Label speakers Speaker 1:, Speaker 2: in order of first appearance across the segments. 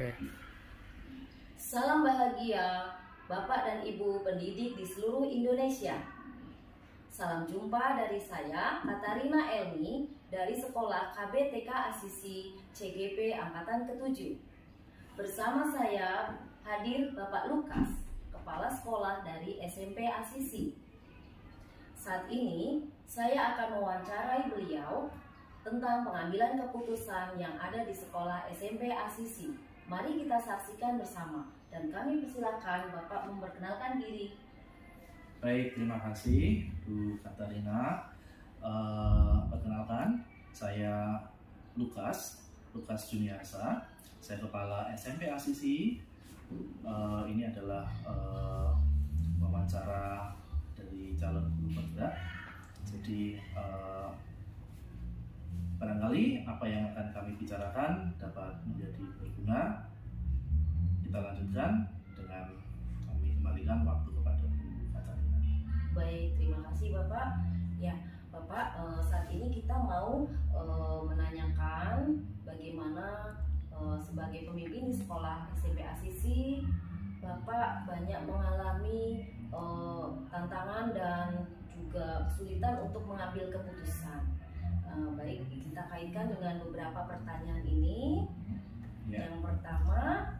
Speaker 1: Oke.
Speaker 2: Salam bahagia Bapak dan Ibu pendidik di seluruh Indonesia. Salam jumpa dari saya, Katarina Elmi, dari Sekolah KBTK Asisi CGP Angkatan ke-7. Bersama saya hadir Bapak Lukas, Kepala Sekolah dari SMP Asisi. Saat ini, saya akan mewawancarai beliau tentang pengambilan keputusan yang ada di Sekolah SMP Asisi. Mari kita saksikan bersama, dan kami persilakan Bapak memperkenalkan diri.
Speaker 3: Baik, terima kasih Bu Katarina. Perkenalkan, saya Lukas Juniarsa. Saya Kepala SMP Asisi. Ini adalah wawancara dari calon guru penggerak. Jadi barangkali apa yang akan kami bicarakan dapat menjadi berguna. Kita lanjutkan dengan kami kembalikan waktu kepada Bu Katarina.
Speaker 2: Baik, terima kasih Bapak. Ya, Bapak, saat ini kita mau menanyakan bagaimana sebagai pemimpin di sekolah SMP Asisi, Bapak banyak mengalami tantangan dan juga kesulitan untuk mengambil keputusan. Baik, kita kaitkan dengan beberapa pertanyaan ini. Yang pertama,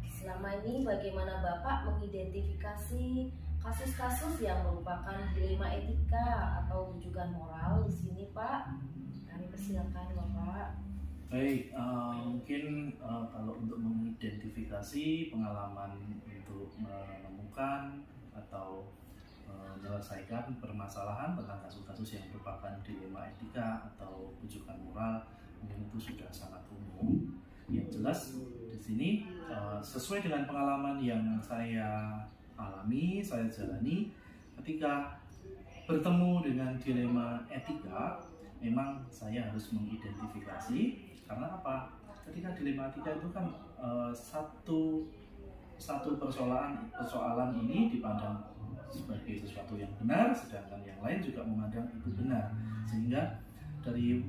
Speaker 2: selama ini bagaimana Bapak mengidentifikasi kasus-kasus yang merupakan dilema etika atau rujukan moral di sini, Pak? Kami persilakan Bapak.
Speaker 3: Baik, mungkin kalau untuk mengidentifikasi pengalaman untuk menemukan atau menyelesaikan permasalahan tentang kasus-kasus yang merupakan dilema etika atau rujukan moral, mungkin itu sudah sangat umum. Yang jelas di sini sesuai dengan pengalaman yang saya alami, saya jalani ketika bertemu dengan dilema etika, memang saya harus mengidentifikasi. Karena apa? Ketika dilema etika itu kan satu persoalan ini dipandang sebagai sesuatu yang benar, sedangkan yang lain juga memandang itu benar, sehingga dari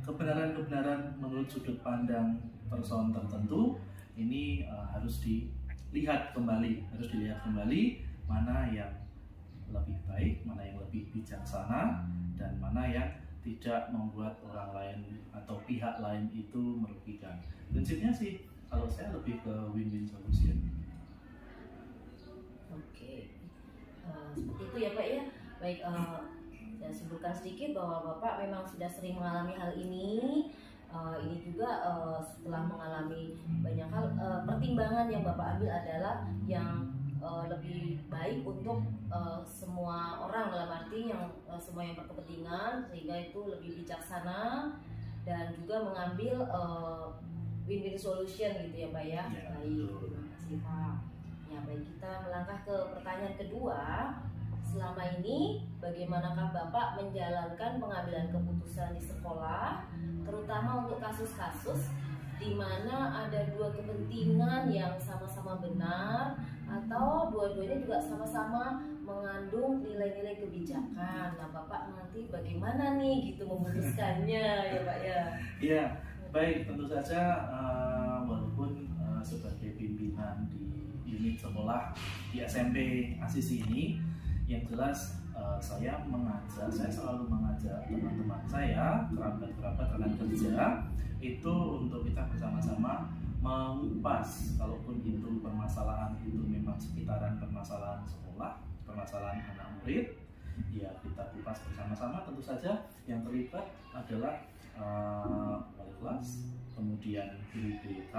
Speaker 3: kebenaran-kebenaran menurut sudut pandang person tertentu ini harus dilihat kembali mana yang lebih baik, mana yang lebih bijaksana, dan mana yang tidak membuat orang lain atau pihak lain itu merugikan. Prinsipnya sih kalau saya lebih ke win-win solution.
Speaker 2: Oke, seperti itu ya Pak ya. Baik, saya simpulkan sedikit bahwa Bapak memang sudah sering mengalami hal ini. Ini juga setelah mengalami banyak hal, pertimbangan yang Bapak ambil adalah yang lebih baik untuk semua orang, dalam arti yang semua yang berkepentingan, sehingga itu lebih bijaksana dan juga mengambil win-win solution gitu ya Pak ya. Baik, terima kasih Pak. Ya baik, kita melangkah ke pertanyaan kedua. Selama ini bagaimanakah Bapak menjalankan pengambilan keputusan di sekolah, terutama untuk kasus-kasus di mana ada dua kepentingan yang sama-sama benar atau dua-duanya juga sama-sama mengandung nilai-nilai kebijakan. Nah, Bapak nanti bagaimana nih gitu memutuskannya ya Pak ya?
Speaker 3: Iya, baik, tentu saja walaupun sebagai pimpinan di unit sekolah di SMP Asisi ini, yang jelas saya selalu mengajak teman-teman saya, kerabat-kerabat rekan kerja itu untuk kita bersama-sama mengupas, kalaupun itu permasalahan itu memang sekitaran permasalahan sekolah, permasalahan anak murid, ya kita kupas bersama-sama. Tentu saja yang terlibat adalah wali kelas, kemudian guru BK,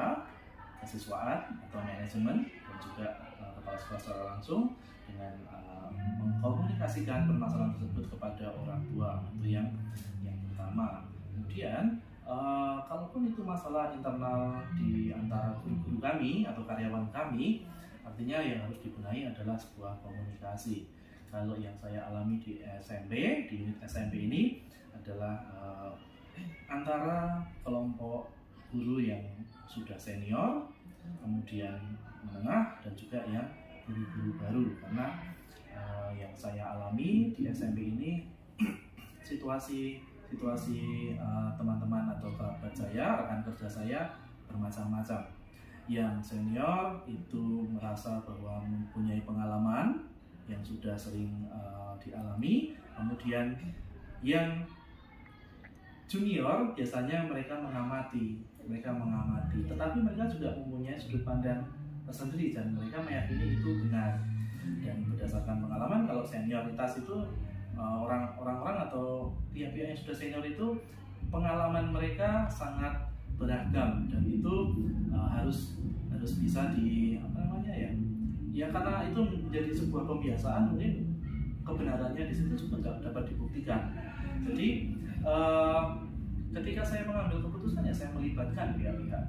Speaker 3: kesiswaan atau manajemen, dan juga kepala sekolah secara langsung dengan mengkomunikasikan permasalahan tersebut kepada orang tua. Itu yang pertama. Kemudian kalaupun itu masalah internal di antara guru-guru kami atau karyawan kami, artinya yang harus dibenahi adalah sebuah komunikasi. Kalau yang saya alami di SMP, di unit SMP ini adalah antara kelompok guru yang sudah senior, kemudian menengah, dan juga yang guru-guru baru. Karena yang saya alami di SMP ini situasi teman-teman atau kerabat saya, rekan kerja saya bermacam-macam. Yang senior itu merasa bahwa mempunyai pengalaman yang sudah sering dialami, kemudian yang junior biasanya mereka mengamati, tetapi mereka juga mempunyai sudut pandang tersendiri dan mereka meyakini itu benar. Dan berdasarkan pengalaman, kalau senioritas itu orang-orang atau pihak-pihak yang sudah senior itu pengalaman mereka sangat beragam dan itu harus bisa ya karena itu menjadi sebuah pembiasaan, mungkin kebenarannya di situ juga dapat dibuktikan. Jadi ketika saya mengambil keputusan ya saya melibatkan pihak-pihak,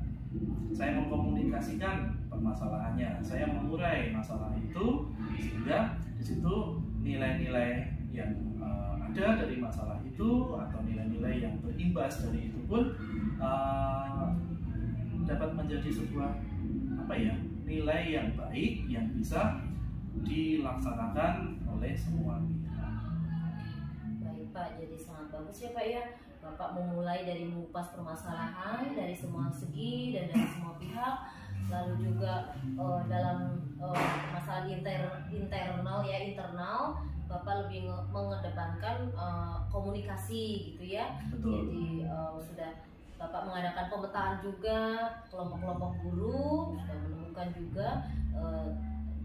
Speaker 3: saya mengkomunikasikan permasalahannya, saya mengurai masalah itu sehingga di situ nilai-nilai yang ada dari masalah itu atau nilai-nilai yang berimbas dari itu pun dapat menjadi sebuah nilai yang baik yang bisa dilaksanakan oleh semua pihak.
Speaker 2: Baik Pak, jadi sangat bagus ya Pak ya. Bapak memulai dari mengupas permasalahan dari semua segi dan dari semua pihak, lalu juga dalam masalah internal Bapak lebih mengedepankan komunikasi gitu ya.
Speaker 3: Betul.
Speaker 2: Jadi sudah Bapak mengadakan pemetaan juga kelompok-kelompok guru, sudah menemukan juga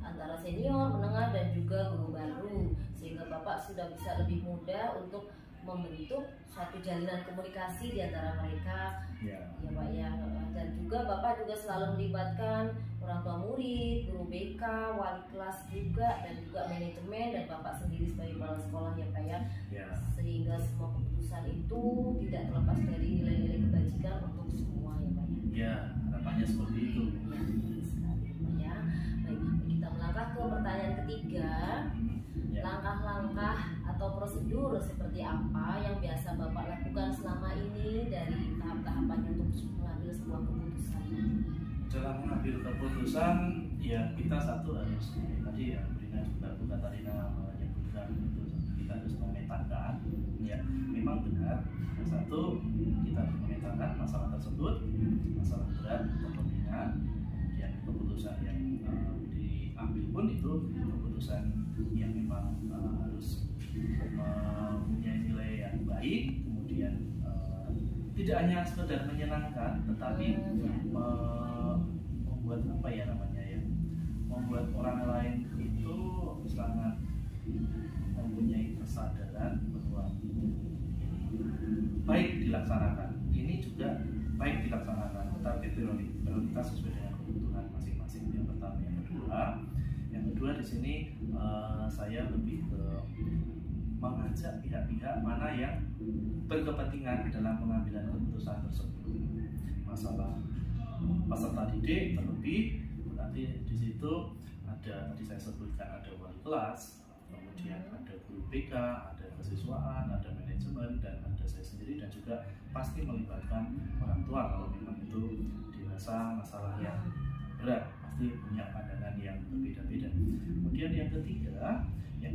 Speaker 2: antara senior, menengah dan juga guru baru, sehingga Bapak sudah bisa lebih mudah untuk membentuk suatu jalinan komunikasi di antara mereka. Ya Pak ya. Dan juga Bapak juga selalu melibatkan orang tua murid, guru BK, wali kelas juga, dan juga manajemen dan Bapak sendiri sebagai kepala sekolah ya Pak ya. Sehingga semua keputusan itu tidak terlepas dari nilai-nilai kebajikan untuk semua ya Pak ya.
Speaker 3: Ya, harapannya seperti itu.
Speaker 2: Ya, sekali Pak ya. Baik, kita melangkah ke pertanyaan ketiga. Langkah-langkah atau prosedur seperti apa yang biasa Bapak lakukan selama ini dari tahap-tahapannya untuk mengambil sebuah keputusan?
Speaker 3: Dalam mengambil keputusan, ya kita satu harus tadi ya, Bu Katarina menyebutkan itu kita harus memetakan. Ya, memang benar. Yang satu kita harus memetakan masalah tersebut, masalah berat atau pembinaan, dan keputusan yang diambil pun itu keputusan yang memang harus mempunyai nilai yang baik, kemudian tidak hanya sekedar menyenangkan, tetapi membuat membuat orang lain itu sangat mempunyai kesadaran bahwa baik dilaksanakan, ini juga baik dilaksanakan, tetapi prioritas sesuai dengan kebutuhan masing-masing. Yang pertama, yang kedua di sini saya lebih ke mengajak pihak-pihak mana yang berkepentingan dalam pengambilan keputusan tersebut. Masalah peserta didik terlebih, berarti di situ ada, tadi saya sebutkan ada wali kelas, kemudian ada guru BK, ada kesiswaan, ada manajemen, dan ada saya sendiri, dan juga pasti melibatkan orang tua kalau memang itu dirasa masalah yang berat, pasti punya pandangan yang berbeda-beda. Kemudian yang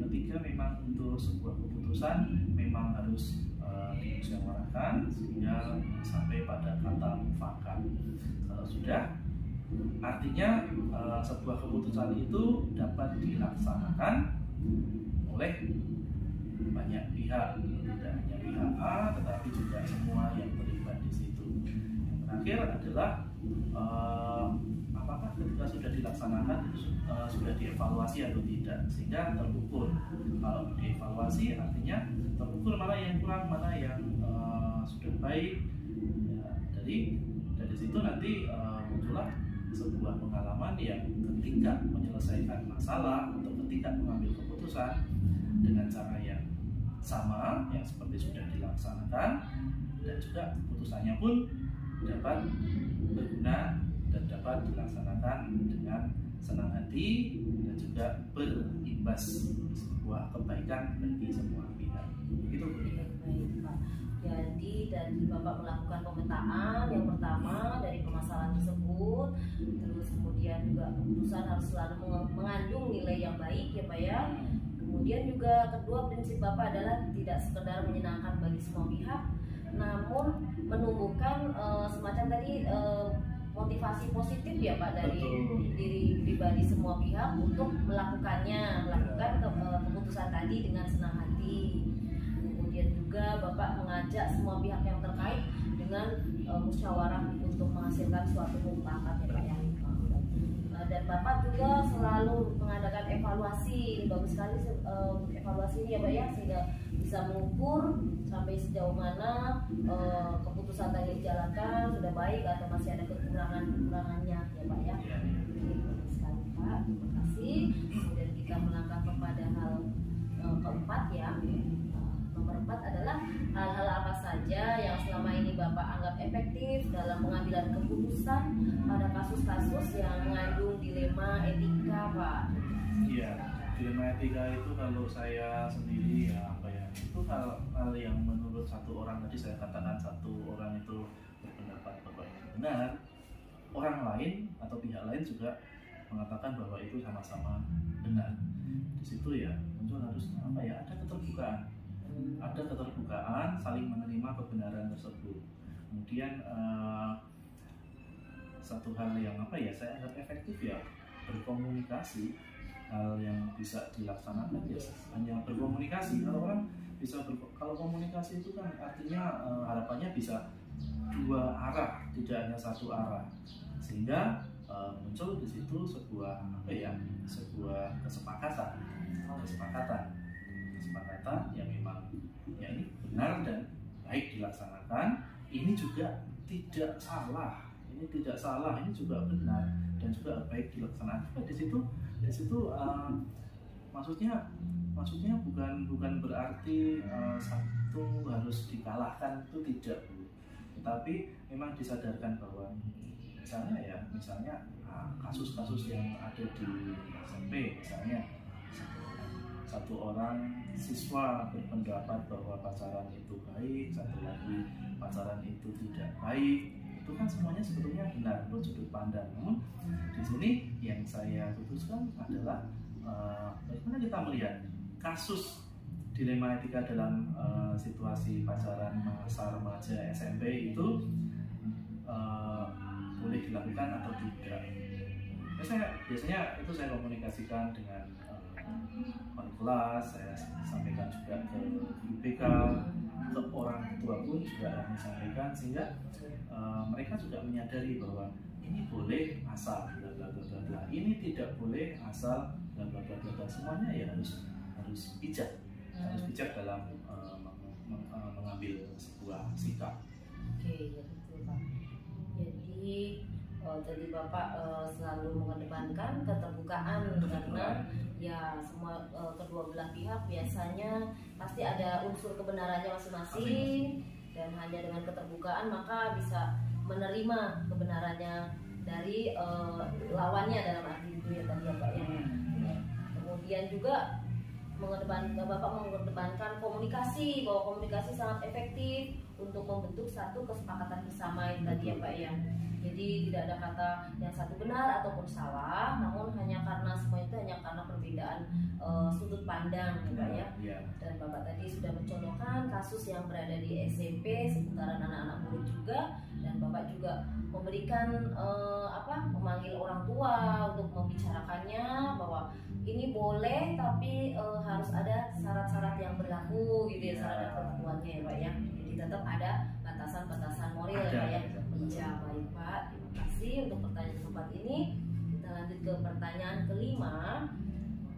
Speaker 3: ketiga memang untuk sebuah keputusan memang harus dimusyawarahkan sehingga sampai pada kata mufakat. Kalau sudah, artinya sebuah keputusan itu dapat dilaksanakan oleh banyak pihak, tidak hanya pihak A tetapi juga semua yang terlibat di situ. Yang terakhir adalah apakah ketika sudah dilaksanakan sudah dievaluasi atau tidak, sehingga terukur. Kalau dievaluasi artinya terukur mana yang kurang, mana yang sudah baik. Ya, dari situ nanti muncullah sebuah pengalaman yang ketika menyelesaikan masalah atau ketika mengambil keputusan dengan cara yang sama, yang seperti sudah dilaksanakan, dan juga keputusannya pun dapat berguna dan dapat dilaksanakan dengan senang hati dan juga berimbas sebuah kebaikan bagi semua pihak. Itu berbeda.
Speaker 2: Baik Pak. Jadi dari Bapak melakukan pemetaan yang pertama dari permasalahan tersebut, terus kemudian juga keputusan harus selalu mengandung nilai yang baik ya Pak ya. Kemudian juga kedua prinsip Bapak adalah tidak sekedar menyenangkan bagi semua pihak, namun menumbuhkan semacam tadi motivasi positif ya Pak dari
Speaker 3: Betul.
Speaker 2: diri pribadi semua pihak untuk melakukan keputusan tadi dengan senang hati. Kemudian juga Bapak mengajak semua pihak yang terkait dengan musyawarah untuk menghasilkan suatu mufakat ya Pak ya. Dan Bapak juga selalu mengadakan evaluasi, bagus sekali evaluasi ini ya Pak ya, sehingga bisa mengukur sampai sejauh mana keputusan tadi dijalankan sudah baik atau masih ada kekurangannya ya Pak ya. Bagus sekali Pak, terima kasih. Kemudian kita melangkah kepada hal keempat ya. Nomor 4 adalah hal-hal apa saja yang selama ini Bapak anggap efektif dalam pengambilan keputusan pada kasus-kasus yang mengandung dilema etika, Pak.
Speaker 3: Iya, dilema etika itu kalau saya sendiri ya apa ya, itu hal yang menurut satu orang, tadi saya katakan satu orang itu berpendapat bahwa ini benar, orang lain atau pihak lain juga mengatakan bahwa itu sama-sama benar. Di situ ya muncul harus apa ya, ada keterbukaan, saling menerima kebenaran tersebut. Kemudian satu hal yang apa ya, saya anggap efektif ya, berkomunikasi. Hal yang bisa dilaksanakan ya hanya berkomunikasi. Kalau orang bisa kalau komunikasi itu kan artinya harapannya bisa dua arah, tidak hanya satu arah, sehingga muncul di situ sebuah kesepakatan yang memang ya ini benar dan baik dilaksanakan. Ini juga tidak salah, ini juga benar dan juga baik dilaksanakan. Di situ maksudnya bukan berarti satu harus dikalahkan, itu tidak, Bu. Tetapi memang disadarkan bahwa misalnya kasus-kasus yang ada di SMP, misalnya satu orang siswa berpendapat bahwa pacaran itu baik, satu lagi pacaran itu tidak baik, itu kan semuanya sebetulnya benar menurut sudut pandang. Namun di sini yang saya putuskan adalah bagaimana kita melihat kasus dilema etika dalam situasi pacaran masa remaja SMP itu boleh dilakukan atau tidak. Biasanya itu saya komunikasikan dengan wali kelas, saya sampaikan juga ke IPK, ke orang tua pun juga kami sampaikan, sehingga mereka juga menyadari bahwa ini boleh asal bla bla bla bla, ini tidak boleh asal bla bla bla bla. Semuanya ya harus bijak dalam mengambil sebuah sikap.
Speaker 2: Oke, ya betul Pak. Jadi Bapak selalu mengedepankan keterbukaan karena ya semua kedua belah pihak biasanya pasti ada unsur kebenarannya masing-masing, dan hanya dengan keterbukaan maka bisa menerima kebenarannya dari lawannya, dalam arti itu ya tadi ya Pak ya. Kemudian juga Bapak mengedepankan komunikasi, bahwa komunikasi sangat efektif untuk membentuk satu kesepakatan bersama itu tadi ya Pak ya. Jadi tidak ada kata yang satu benar ataupun salah, namun hanya karena semua itu hanya karena perbedaan sudut pandang ya Pak ya. Dan Bapak tadi sudah mencontohkan kasus yang berada di SMP seputaran anak-anak murid juga, dan Bapak juga memberikan memanggil orang tua untuk membicarakannya bahwa ini boleh tapi harus ada syarat-syarat yang berlaku gitu ya, syarat dan ketentuannya ya Pak ya. Jadi tetap ada batasan-batasan moral ya Pak ya. Iya baik Pak, terima kasih untuk pertanyaan keempat ini. Kita lanjut ke pertanyaan kelima.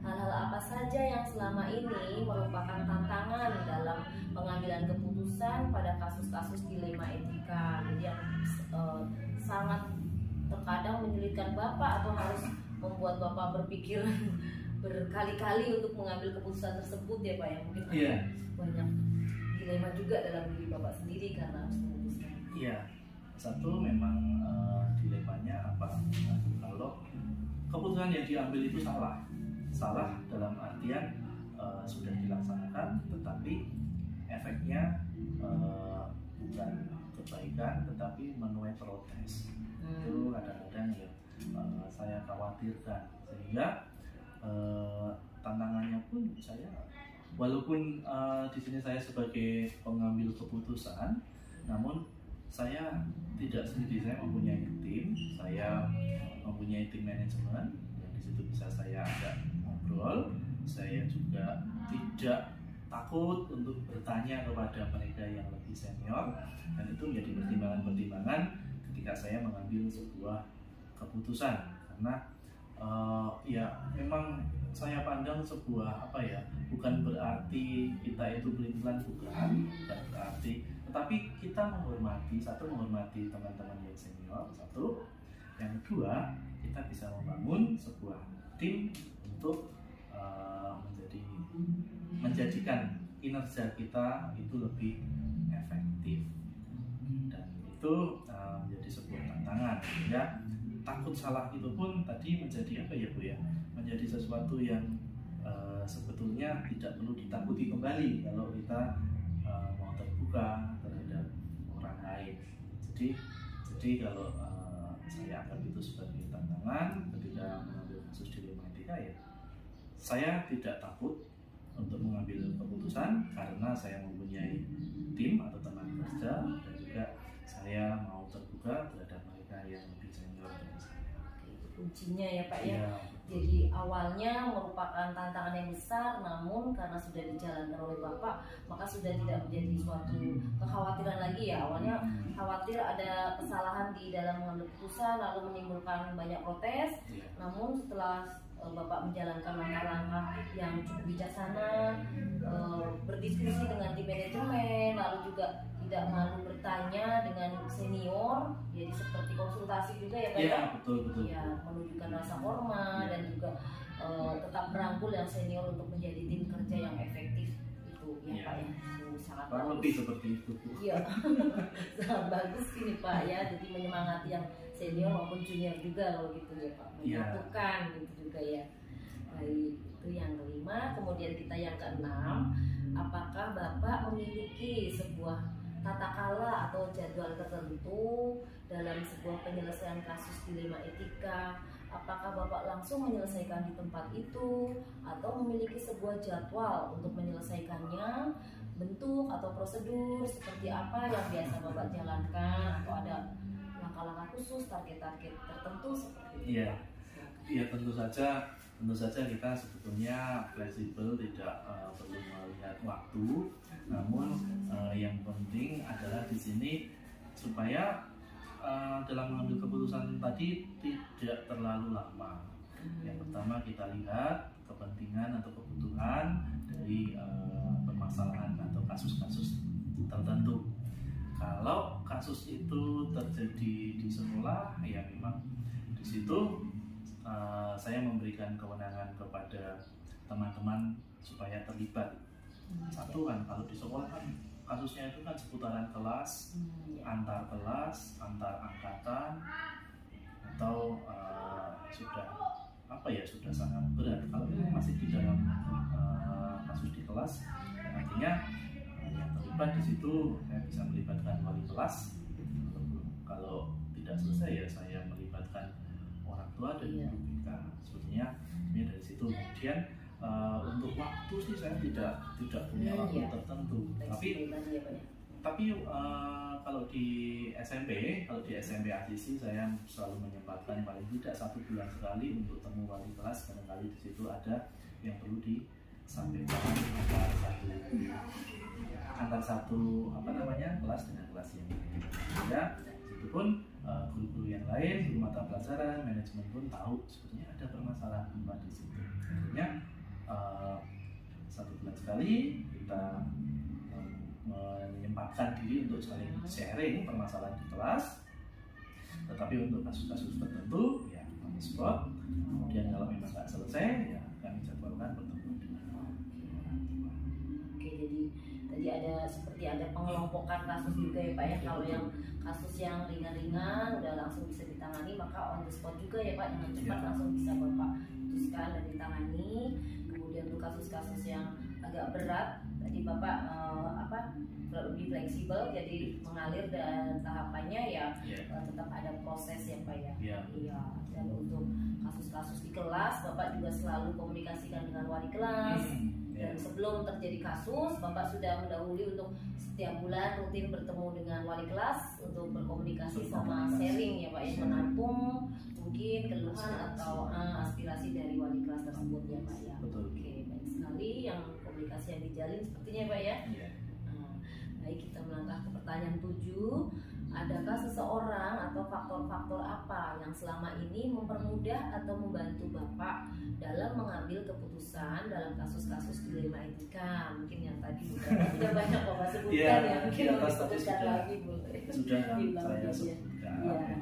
Speaker 2: Hal-hal apa saja yang selama ini merupakan tantangan dalam pengambilan keputusan pada kasus-kasus dilema etika? Jadi yang sangat terkadang menyulitkan Bapak atau harus membuat Bapak berpikir berkali-kali untuk mengambil keputusan tersebut ya Pak ya. Mungkin banyak dilema juga dalam diri Bapak sendiri karena harus memutuskan.
Speaker 3: Iya, satu memang dilemanya apa? Kalau keputusan yang diambil itu salah dalam artian sudah dilaksanakan, tetapi efeknya bukan kebaikan, tetapi menuai protes. Itu kadang-kadang ya saya khawatirkan, sehingga tantangannya pun saya, walaupun di sini saya sebagai pengambil keputusan, namun saya tidak sendiri, saya mempunyai tim, saya mempunyai tim manajemen yang di situ bisa saya ajak ngobrol. Saya juga tidak takut untuk bertanya kepada mereka yang lebih senior, dan itu menjadi pertimbangan-pertimbangan ketika saya mengambil sebuah keputusan. Karena ya memang saya pandang sebuah bukan berarti kita itu pelin-pelan, bukan berarti, tetapi kita menghormati teman-teman yang senior, satu, yang kedua kita bisa membangun sebuah tim untuk menjadikan kinerja kita itu lebih efektif, dan itu menjadi sebuah tantangan. Ya, takut salah itu pun tadi menjadi menjadi sesuatu yang sebetulnya tidak perlu ditakuti kembali kalau kita mau terbuka terhadap orang lain. Jadi kalau saya anggap itu sebagai tantangan ketika mengambil kasus dilematika, ya saya tidak takut untuk mengambil keputusan karena saya mempunyai tim atau teman kerja, dan juga saya mau terbuka terhadap mereka yang lebih senior dari saya.
Speaker 2: Kuncinya ya Pak ya. Jadi awalnya merupakan tantangan yang besar, namun karena sudah dijalankan oleh Bapak, maka sudah tidak menjadi suatu kekhawatiran lagi ya. Awalnya khawatir ada kesalahan di dalam mengambil keputusan lalu menimbulkan banyak protes, namun setelah Bapak menjalankan langkah-langkah yang cukup bijaksana, berdiskusi dengan tim manajemen, lalu juga tidak malu bertanya dengan senior, jadi seperti konsultasi juga ya Pak ya.
Speaker 3: Betul.
Speaker 2: Ya, menunjukkan rasa hormat dan juga tetap merangkul yang senior untuk menjadi tim kerja yang efektif itu ya Pak ya. Sangat bagus.
Speaker 3: Lebih seperti itu.
Speaker 2: Iya, sangat bagus ini Pak ya. Jadi menyemangati yang senior maupun junior juga kalau gitu ya Pak. Menyatukan gitu juga ya. Baik, itu yang kelima. Kemudian kita yang keenam, apakah Bapak memiliki sebuah tata kala atau jadwal tertentu dalam sebuah penyelesaian kasus dilema etika? Apakah Bapak langsung menyelesaikan di tempat itu atau memiliki sebuah jadwal untuk menyelesaikannya? Bentuk atau prosedur seperti apa yang biasa Bapak jalankan, atau ada langkah-langkah khusus, target-target tertentu seperti itu?
Speaker 3: Iya, tentu saja kita sebetulnya fleksibel, tidak perlu melihat waktu. Namun yang penting adalah di sini supaya dalam mengambil keputusan tadi tidak terlalu lama. Yang pertama kita lihat kepentingan atau kebutuhan dari permasalahan atau kasus-kasus tertentu. Kalau kasus itu terjadi di sekolah, ya memang di situ saya memberikan kewenangan kepada teman-teman supaya terlibat. Satu kan, kalau di sekolah kan kasusnya itu kan seputaran kelas, antar kelas, antar angkatan, atau sudah sangat berat. Kalau masih di dalam kasus di kelas, artinya yang terlibat di situ saya bisa melibatkan wali kelas. Kalau tidak selesai ya saya melibatkan orang tua dan guru BK. Sebetulnya ini dari situ. Kemudian untuk waktu sih saya tidak punya waktu tertentu. Tapi kalau di SMP ACC saya selalu menyempatkan paling tidak 1 bulan sekali untuk temu wali kelas. Kadang-kali di situ ada yang perlu disampaikan antar satu kelas dengan kelas yang lain. Ya, itu pun guru-guru yang lain, guru mata pelajaran, manajemen pun tahu sebetulnya ada permasalahan apa di situ. Tentunya 1 bulan sekali kita menyempatkan diri untuk saling sharing permasalahan di kelas. Tetapi untuk kasus-kasus tertentu ya on the spot. Kemudian kalau memang nggak selesai ya kami jadwalkan pertemuan dengan orang tua.
Speaker 2: Oke, jadi tadi ada pengelompokan kasus juga ya Pak ya. Kalau yang kasus yang ringan-ringan udah langsung bisa ditangani, maka on the spot juga ya Pak, dengan cepat langsung bisa Bapak putuskan dan ditangani. Kemudian untuk kasus-kasus yang agak berat tadi Bapak lebih fleksibel, jadi mengalir dan tahapannya tetap ada proses ya Pak ya. Iya. Dan untuk kasus-kasus di kelas Bapak juga selalu komunikasikan dengan wali kelas. Dan sebelum terjadi kasus, Bapak sudah mendahului untuk setiap bulan rutin bertemu dengan wali kelas untuk berkomunikasi sama sharing ya Pak ya, menampung. mungkin keluhan atau aspirasi dari wali kelas tersebut ya Pak ya.
Speaker 3: Betul.
Speaker 2: Oke, baik sekali yang komunikasi yang dijalin sepertinya ya Pak ya.
Speaker 3: Iya.
Speaker 2: Baik, kita melangkah ke pertanyaan 7. Adakah seseorang atau faktor-faktor apa yang selama ini mempermudah atau membantu Bapak dalam mengambil keputusan dalam kasus-kasus dilema etika? Mungkin yang tadi sudah banyak Bapak sebutkan ya, mungkin
Speaker 3: di
Speaker 2: mau
Speaker 3: atas tadi
Speaker 2: disebutkan lagi boleh.
Speaker 3: sudah saya
Speaker 2: Diulang
Speaker 3: sebutkan.
Speaker 2: ya.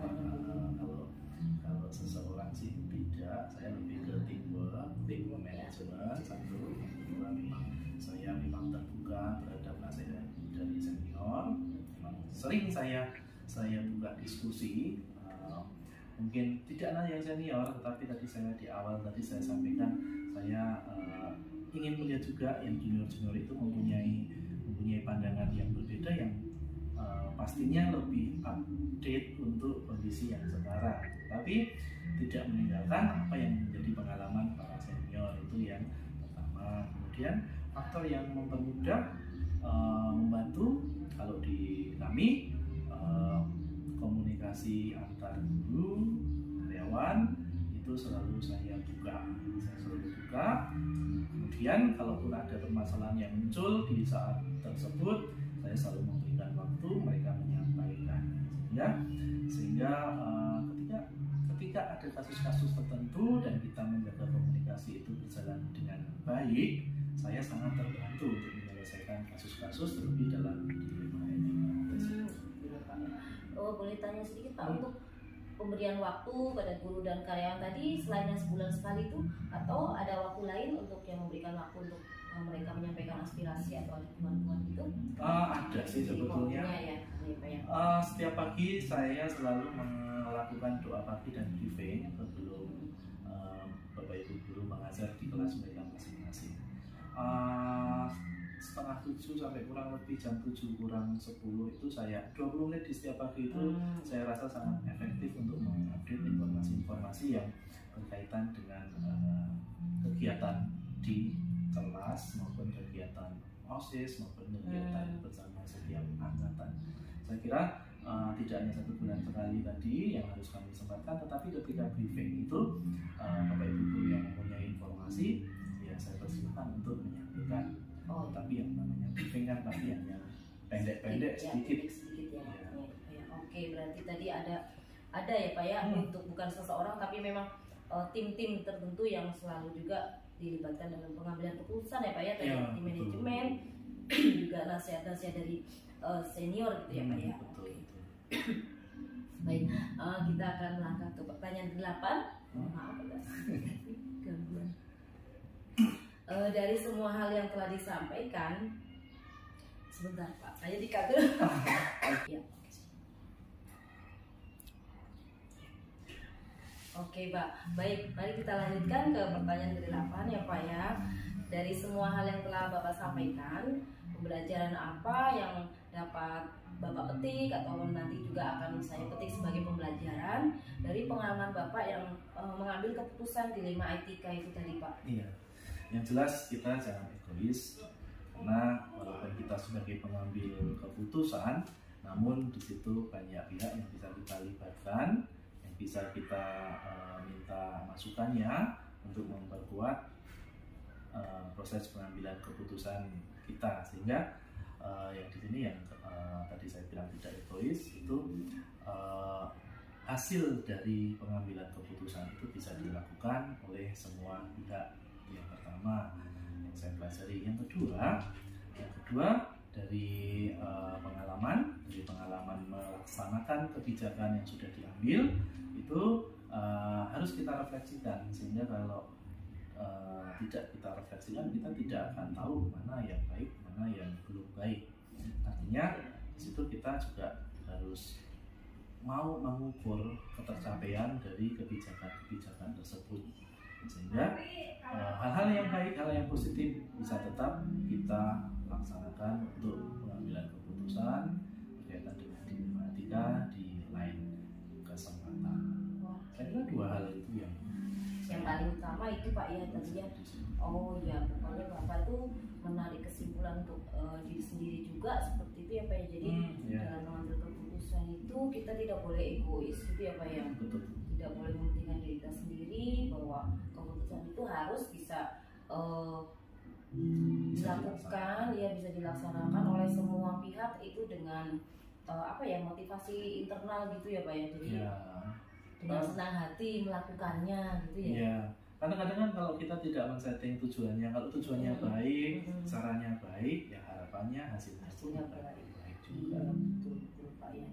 Speaker 3: Kalau seseorang sih tidak, saya lebih ke teamwork management. Satu, yang kedua memang saya memang terbuka terhadap nasihat dari senior. Memang sering saya buka diskusi, mungkin tidak hanya yang senior, tetapi tadi saya di awal tadi saya sampaikan saya ingin melihat juga yang junior itu mempunyai pandangan yang berbeda, yang pastinya lebih update untuk kondisi yang sekarang, tapi tidak meninggalkan apa yang menjadi pengalaman para senior. Itu yang pertama. Kemudian faktor yang mempermudah, membantu, kalau di kami komunikasi antar guru karyawan itu selalu saya selalu buka. Kemudian kalaupun ada permasalahan yang muncul di saat tersebut, saya selalu memberikan waktu mereka menyampaikan, sehingga ketika ada kasus-kasus tertentu dan kita menjaga komunikasi itu berjalan dengan baik, saya sangat terbantu untuk menyelesaikan kasus-kasus terlebih dalam dilema etika.
Speaker 2: Oh, boleh tanya sedikit Pak, untuk pemberian waktu pada guru dan karyawan tadi selain yang sebulan sekali itu, atau ada waktu lain untuk yang memberikan waktu untuk mereka menyampaikan aspirasi atau ada teman-teman gitu?
Speaker 3: Ada sih sebetulnya. Setiap pagi saya selalu melakukan doa pagi dan briefing sebelum Bapak Ibu guru mengajar di kelas mereka masing-masing. 6:30 sampai kurang lebih jam 7 kurang 10 itu saya 20 menit di setiap pagi itu saya rasa sangat efektif untuk mengupdate informasi-informasi yang berkaitan dengan kegiatan di kelas maupun kegiatan OSIS maupun kegiatan bersama setiap angkatan. Saya kira tidak hanya 1 bulan sekali tadi yang harus kami sempatkan, tetapi ketika briefing itu Bapak Ibu guru yang mempunyai informasi ya saya persilahkan untuk menyampaikan. Tapi yang namanya briefing kan tapi hanya pendek-pendek sedikit ya.
Speaker 2: Oke, berarti tadi ada ya Pak ya, untuk bukan seseorang tapi memang tim-tim tertentu yang selalu juga dilibatkan dalam pengambilan keputusan ya Pak ya, tadi tim manajemen juga nasihat-nasihat dari senior gitu ya Pak ya.
Speaker 3: Betul.
Speaker 2: Baik, kita akan melangkah ke pertanyaan 8. Maaf gangguan. Dari semua hal yang telah disampaikan, sebentar Pak, saya dikat dulu. Ya. Oke Pak, baik, mari kita lanjutkan ke pertanyaan ke-8 ya Pak ya. Dari semua hal yang telah Bapak sampaikan, pembelajaran apa yang dapat Bapak petik atau nanti juga akan saya petik sebagai pembelajaran dari pengalaman Bapak yang mengambil keputusan dilema etika itu tadi Pak?
Speaker 3: Iya. Yang jelas kita jangan egois, karena walaupun kita sebagai pengambil keputusan, namun di situ banyak pihak yang bisa kita libatkan, yang bisa kita minta masukannya untuk memperkuat proses pengambilan keputusan kita, sehingga yang di sini yang tadi saya bilang tidak egois itu hasil dari pengambilan keputusan itu bisa dilakukan oleh semua pihak. Yang pertama yang saya pelajari, yang kedua dari pengalaman melaksanakan kebijakan yang sudah diambil itu harus kita refleksikan, sehingga kalau tidak kita refleksikan kita tidak akan tahu mana yang baik mana yang belum baik. Artinya di situ kita juga harus mau mengukur ketercapaian dari kebijakan tersebut, sehingga hal-hal yang baik, hal yang positif bisa tetap kita laksanakan untuk pengambilan keputusan berkaitan dengan dilema etika di lain kesempatan. Saya kira 2 hal itu yang
Speaker 2: paling utama itu Pak ya tadi ya. Oh ya, pokoknya Bapak itu menarik kesimpulan untuk diri sendiri juga seperti itu ya Pak ya. Jadi dalam mengambil keputusan itu kita tidak boleh egois gitu ya Pak ya.
Speaker 3: Betul.
Speaker 2: Tidak boleh mementingkan bahwa keputusan itu harus bisa dilakukan, ya bisa dilaksanakan oleh semua pihak itu dengan motivasi internal gitu ya Pak ya. Jadi dengan senang hati melakukannya gitu ya.
Speaker 3: Iya. Karena kadang kan kalau kita tidak men-setting tujuannya, kalau tujuannya baik, caranya baik, ya harapannya hasilnya pun baik juga.
Speaker 2: Iya, betul Pak ya.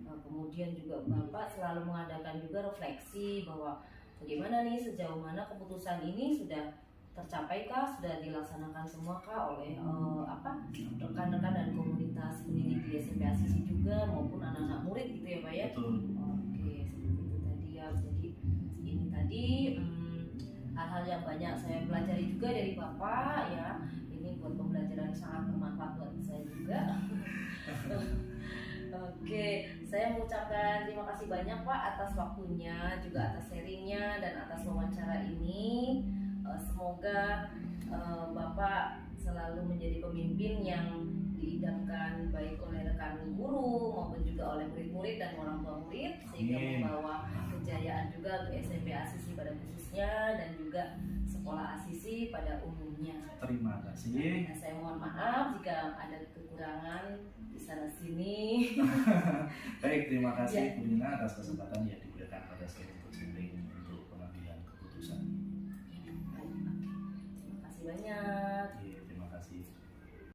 Speaker 2: Nah, kemudian juga Bapak selalu mengadakan juga refleksi bahwa bagaimana nih, sejauh mana keputusan ini sudah tercapai kah, sudah dilaksanakan semua kah oleh rekan-rekan dan komunitas pendidik di SMP Asisi juga maupun anak-anak murid gitu ya Pak ya.
Speaker 3: Betul.
Speaker 2: Oke, seperti itu tadi ya. Jadi ini tadi hal-hal yang banyak saya pelajari juga dari Bapak ya. Ini buat pembelajaran sangat bermanfaat buat saya juga. Oke, saya mengucapkan terima kasih banyak Pak atas waktunya, juga atas sharingnya dan atas wawancara ini. Semoga Bapak selalu menjadi pemimpin yang diidamkan baik oleh rekan guru maupun juga oleh murid-murid dan orang tua murid, sehingga membawa kejayaan juga untuk SMP Asisi pada khususnya dan juga sekolah Asisi pada umumnya.
Speaker 3: Terima kasih.
Speaker 2: Nah, saya mohon maaf jika ada kekurangan di sana sini.
Speaker 3: Baik, terima kasih Bu Nina atas kesempatan yang diberikan pada saya untuk sharing untuk pengambilan keputusan.
Speaker 2: Terima kasih banyak.